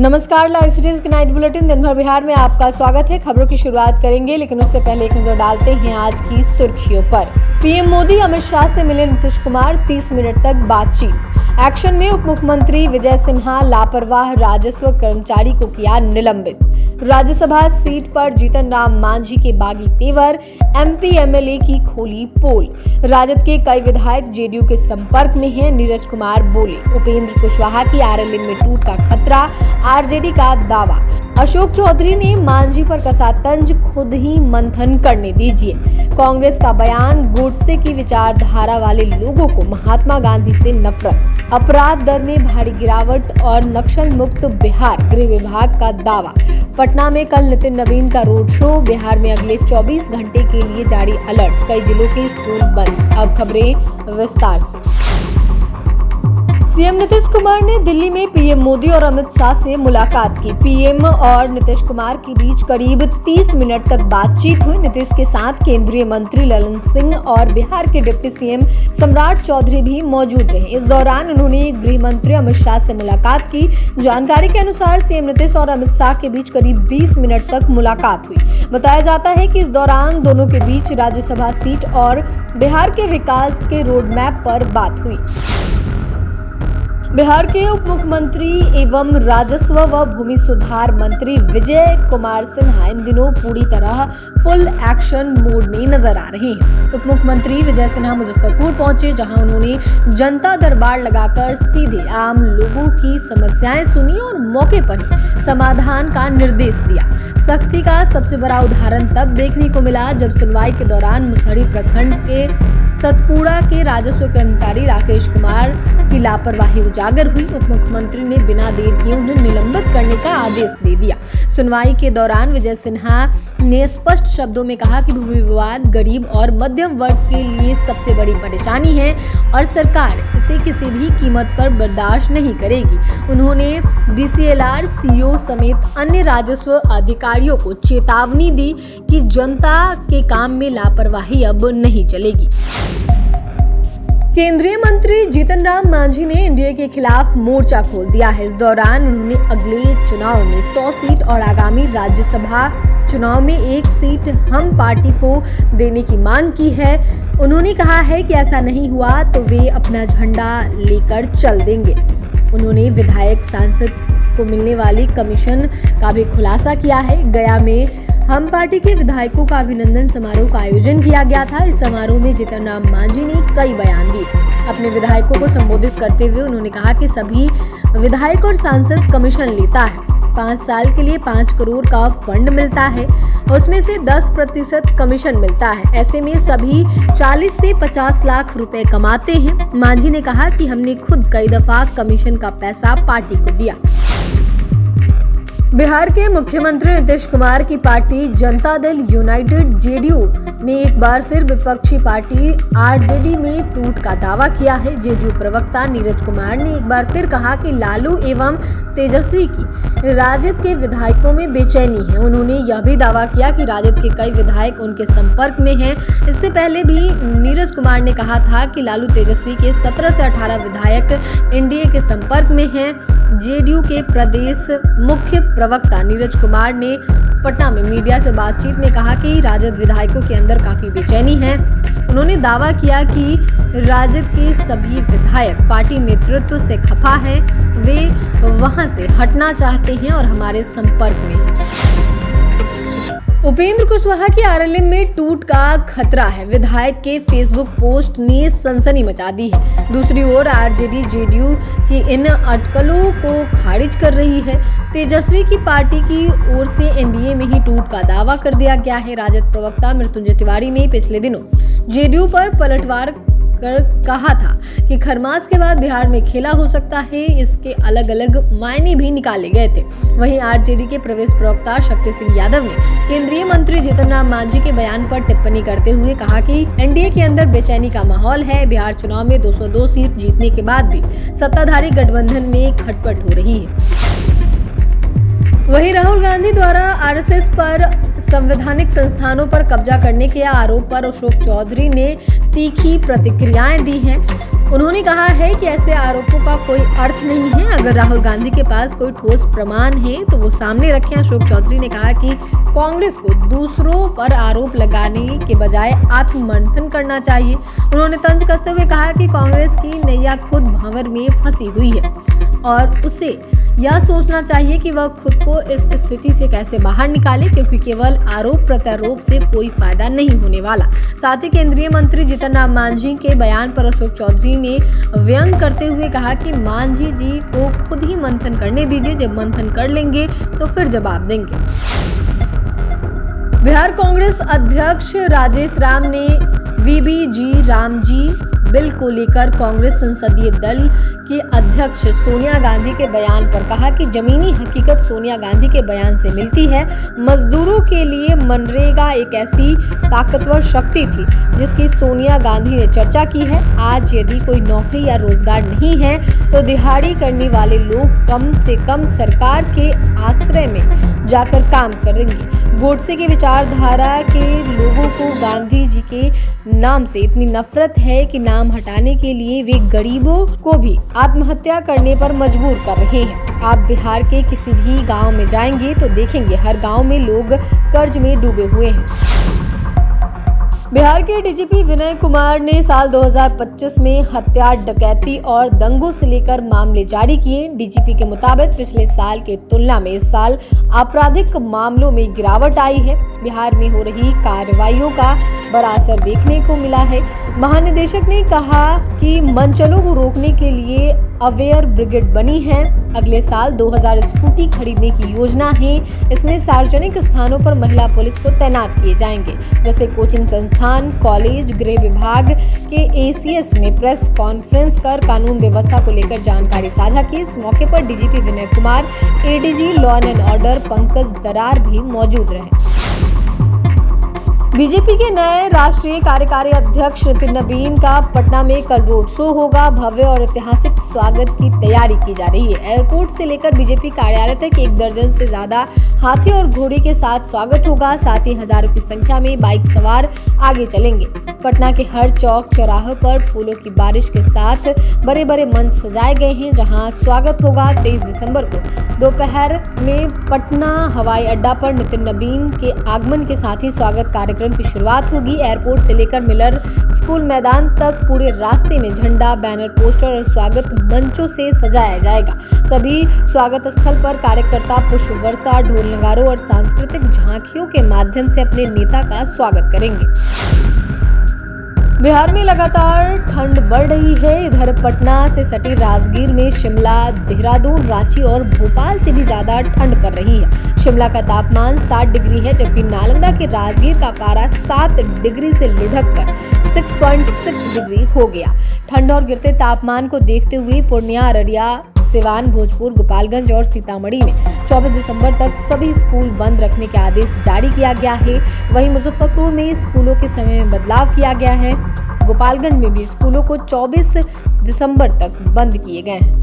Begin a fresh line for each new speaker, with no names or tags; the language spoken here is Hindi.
नमस्कार, लाइव सिटीज की नाइट बुलेटिन दिन भर बिहार में आपका स्वागत है। खबरों की शुरुआत करेंगे, लेकिन उससे पहले एक नजर डालते हैं आज की सुर्खियों पर। पीएम मोदी अमित शाह से मिले नीतीश कुमार, 30 मिनट तक बातचीत। एक्शन में उप मुख्यमंत्री विजय सिन्हा लापरवाह राजस्व कर्मचारी को किया निलंबित। राज्यसभा सीट पर जीतन राम मांझी के बागी तेवर, एमपी एमएलए की खोली पोल। राजद के कई विधायक जेडीयू के संपर्क में हैं, नीरज कुमार बोले। उपेंद्र कुशवाहा की आरएलएम में टूट का खतरा, आरजेडी का दावा। अशोक चौधरी ने मांझी पर कसा तंज, खुद ही मंथन करने दीजिए। कांग्रेस का बयान, गोडसे की विचारधारा वाले लोगों को महात्मा गांधी से नफरत। अपराध दर में भारी गिरावट और नक्सल मुक्त बिहार, गृह विभाग का दावा। पटना में कल नितिन नवीन का रोड शो। बिहार में अगले 24 घंटे के लिए जारी अलर्ट, कई जिलों के स्कूल बंद। अब खबरें विस्तार से। सीएम नीतीश कुमार ने दिल्ली में पीएम मोदी और अमित शाह से मुलाकात की। पीएम और नीतीश कुमार के बीच करीब 30 मिनट तक बातचीत हुई। नीतीश के साथ केंद्रीय मंत्री ललन सिंह और बिहार के डिप्टी सीएम सम्राट चौधरी भी मौजूद रहे। इस दौरान उन्होंने गृह मंत्री अमित शाह से मुलाकात की। जानकारी के अनुसार सीएम नीतीश और अमित शाह के बीच करीब 20 मिनट तक मुलाकात हुई। बताया जाता है कि इस दौरान दोनों के बीच राज्यसभा सीट और बिहार के विकास के रोड मैप पर बात हुई। बिहार के उप मुख्यमंत्री एवं राजस्व व भूमि सुधार मंत्री विजय कुमार सिन्हा इन दिनों पूरी तरह फुल एक्शन मोड में नजर आ रहे हैं। उप मुख्यमंत्री विजय सिन्हा मुजफ्फरपुर पहुंचे, जहां उन्होंने जनता दरबार लगाकर सीधे आम लोगों की समस्याएं सुनी और मौके पर ही समाधान का निर्देश दिया। सख्ती का सबसे बड़ा उदाहरण तब देखने को मिला जब सुनवाई के दौरान मुसहरी प्रखंड के सतपुड़ा के राजस्व कर्मचारी राकेश कुमार की लापरवाही उजागर हुई। उप मुख्यमंत्री ने बिना देर किए उन्हें निलंबित करने का आदेश दे दिया। सुनवाई के दौरान विजय सिन्हा ने स्पष्ट शब्दों में कहा कि भूमि विवाद गरीब और मध्यम वर्ग के लिए सबसे बड़ी परेशानी है और सरकार इसे किसी भी कीमत पर बर्दाश्त नहीं करेगी। उन्होंने डीसीएलआर, सीओ समेत अन्य राजस्व अधिकारियों को चेतावनी दी कि जनता के काम में लापरवाही अब नहीं चलेगी। केंद्रीय मंत्री जीतन राम मांझी ने एनडीए के खिलाफ मोर्चा खोल दिया है। इस दौरान उन्होंने अगले चुनाव में 100 सीट और आगामी राज्यसभा चुनाव में 1 सीट हम पार्टी को देने की मांग की है। उन्होंने कहा है कि ऐसा नहीं हुआ तो वे अपना झंडा लेकर चल देंगे। उन्होंने विधायक सांसद को मिलने वाली कमीशन का भी खुलासा किया है। गया में हम पार्टी के विधायकों का अभिनंदन समारोह का आयोजन किया गया था। इस समारोह में जीतन राम मांझी ने कई बयान दिए। अपने विधायकों को संबोधित करते हुए उन्होंने कहा कि सभी विधायक और सांसद कमीशन लेता है। 5 साल के लिए 5 करोड़ का फंड मिलता है, उसमें से 10% कमीशन मिलता है। ऐसे में सभी 40 से 50 लाख रुपए कमाते हैं। मांझी ने कहा कि हमने खुद कई दफा कमीशन का पैसा पार्टी को दिया। बिहार के मुख्यमंत्री नीतीश कुमार की party Janata Dal United JDU ने एक बार फिर विपक्षी पार्टी आरजेडी में टूट का दावा किया है। जेडीयू प्रवक्ता नीरज कुमार ने एक बार फिर कहा कि लालू एवं तेजस्वी की राजद के विधायकों में बेचैनी है। उन्होंने यह भी दावा किया कि राजद के कई विधायक उनके संपर्क में हैं। इससे पहले भी नीरज कुमार ने कहा था कि लालू तेजस्वी के 17 से 18 विधायक एनडीए के संपर्क में हैं। जेडीयू के प्रदेश मुख्य प्रवक्ता नीरज कुमार ने पटना में मीडिया से बातचीत में कहा कि राजद विधायकों के अंदर काफी बेचैनी है। उन्होंने दावा किया कि राजद के सभी विधायक पार्टी नेतृत्व से खफा हैं, वे वहां से हटना चाहते हैं और हमारे संपर्क में हैं। उपेंद्र कुशवाहा की आरएलएम में टूट का खतरा है। विधायक के फेसबुक पोस्ट ने सनसनी मचा दी है। दूसरी ओर आरजेडी जेडीयू की इन अटकलों को खारिज कर रही है। तेजस्वी की पार्टी की ओर से एनडीए में ही टूट का दावा कर दिया गया है। राजद प्रवक्ता मृत्युंजय तिवारी ने पिछले दिनों जेडीयू पर पलटवार कर कहा था कि खरमास के बाद बिहार में खेला हो सकता है। इसके अलग अलग मायने भी निकाले गए थे। वहीं आरजेडी के प्रदेश प्रवक्ता शक्ति सिंह यादव ने केंद्रीय मंत्री जीतन राम मांझी के बयान पर टिप्पणी करते हुए कहा कि एनडीए के अंदर बेचैनी का माहौल है। बिहार चुनाव में 202 सीट जीतने के बाद भी सत्ताधारी गठबंधन में खटपट हो रही है। वहीं राहुल गांधी द्वारा आरएसएस पर संवैधानिक संस्थानों पर कब्जा करने के आरोप पर अशोक चौधरी ने तीखी प्रतिक्रियाएं दी हैं। उन्होंने कहा है कि ऐसे आरोपों का कोई अर्थ नहीं है। अगर राहुल गांधी के पास कोई ठोस प्रमाण है तो वो सामने रखें। अशोक चौधरी ने कहा कि कांग्रेस को दूसरों पर आरोप लगाने के बजाय आत्ममंथन करना चाहिए। उन्होंने तंज कसते हुए कहा कि कांग्रेस की नैया खुद भंवर में फंसी हुई है और उसे यह सोचना चाहिए कि वह खुद को इस स्थिति से कैसे बाहर निकाले, क्योंकि केवल आरोप प्रत्यारोप से कोई फायदा नहीं होने वाला। साथ ही केंद्रीय मंत्री जीतन राम मांझी के बयान पर अशोक चौधरी ने व्यंग करते हुए कहा कि मांझी जी को खुद ही मंथन करने दीजिए, जब मंथन कर लेंगे तो फिर जवाब देंगे। बिहार कांग्रेस अध्यक्ष राजेश राम ने वीबीजी रामजी बिल को लेकर कांग्रेस संसदीय दल की अध्यक्ष सोनिया गांधी के बयान पर कहा कि जमीनी हकीकत सोनिया गांधी के बयान से मिलती है। मजदूरों के लिए मनरेगा एक ऐसी ताकतवर शक्ति थी जिसकी सोनिया गांधी ने चर्चा की है। आज यदि कोई नौकरी या रोजगार नहीं है तो दिहाड़ी करने वाले लोग कम से कम सरकार के आश्रय में जाकर काम करेंगे। गोडसे के विचारधारा के लोगों को गांधी जी के नाम से इतनी नफरत है कि नाम हटाने के लिए वे गरीबों को भी आत्महत्या करने पर मजबूर कर रहे हैं। आप बिहार के किसी भी गांव में जाएंगे तो देखेंगे हर गांव में लोग कर्ज में डूबे हुए हैं। बिहार के डीजीपी विनय कुमार ने साल 2025 में हत्या, डकैती और दंगों से लेकर मामले जारी किए। डीजीपी के मुताबिक पिछले साल के तुलना में इस साल आपराधिक मामलों में गिरावट आई है। बिहार में हो रही कार्रवाइयों का बड़ा असर देखने को मिला है। महानिदेशक ने कहा कि मनचलों को रोकने के लिए अवेयर ब्रिगेड बनी है। अगले साल 2000 स्कूटी खरीदने की योजना है। इसमें सार्वजनिक स्थानों पर महिला पुलिस को तैनात किए जाएंगे, जैसे कोचिंग संस्थान, कॉलेज। गृह विभाग के एसीएस ने प्रेस कॉन्फ्रेंस कर कानून व्यवस्था को लेकर जानकारी साझा की। इस मौके पर DGP Vinay Kumar, ADG law and order Pankaj दरार भी मौजूद रहे। बीजेपी के नए राष्ट्रीय कार्यकारी अध्यक्ष नितिन नबीन का पटना में कल रोड शो होगा। भव्य और ऐतिहासिक स्वागत की तैयारी की जा रही है। एयरपोर्ट से लेकर बीजेपी कार्यालय तक 1 दर्जन से ज्यादा हाथी और घोड़े के साथ स्वागत होगा। साथ ही हजारों की संख्या में बाइक सवार आगे चलेंगे। पटना के हर चौक चौराहों पर फूलों की बारिश के साथ बड़े बड़े मंच सजाए गए हैं, जहां स्वागत होगा। 23 दिसंबर को दोपहर में पटना हवाई अड्डा पर नितिन नबीन के आगमन के साथ ही स्वागत कार्यक्रम की शुरुआत होगी। एयरपोर्ट से लेकर मिलर स्कूल मैदान तक पूरे रास्ते में झंडा, बैनर, पोस्टर और स्वागत मंचों से सजाया जाएगा। सभी स्वागत स्थल पर कार्यकर्ता पुष्प वर्षा, ढोल नगारों और सांस्कृतिक झांकियों के माध्यम से अपने नेता का स्वागत करेंगे। बिहार में लगातार ठंड बढ़ रही है। इधर पटना से सटी राजगीर में शिमला, देहरादून, रांची और भोपाल से भी ज्यादा ठंड पड़ रही है। शिमला का तापमान 60 डिग्री है, जबकि नालंदा के राजगीर का पारा 7 डिग्री से लुढ़क कर 6.6 डिग्री हो गया। ठंड और गिरते तापमान को देखते हुए पूर्णिया, अररिया, सिवान, भोजपुर, गोपालगंज और सीतामढ़ी में 24 दिसंबर तक सभी स्कूल बंद रखने के आदेश जारी किया गया है। वहीं मुजफ्फरपुर में स्कूलों के समय में बदलाव किया गया है। गोपालगंज में भी स्कूलों को 24 दिसंबर तक बंद किए गए हैं।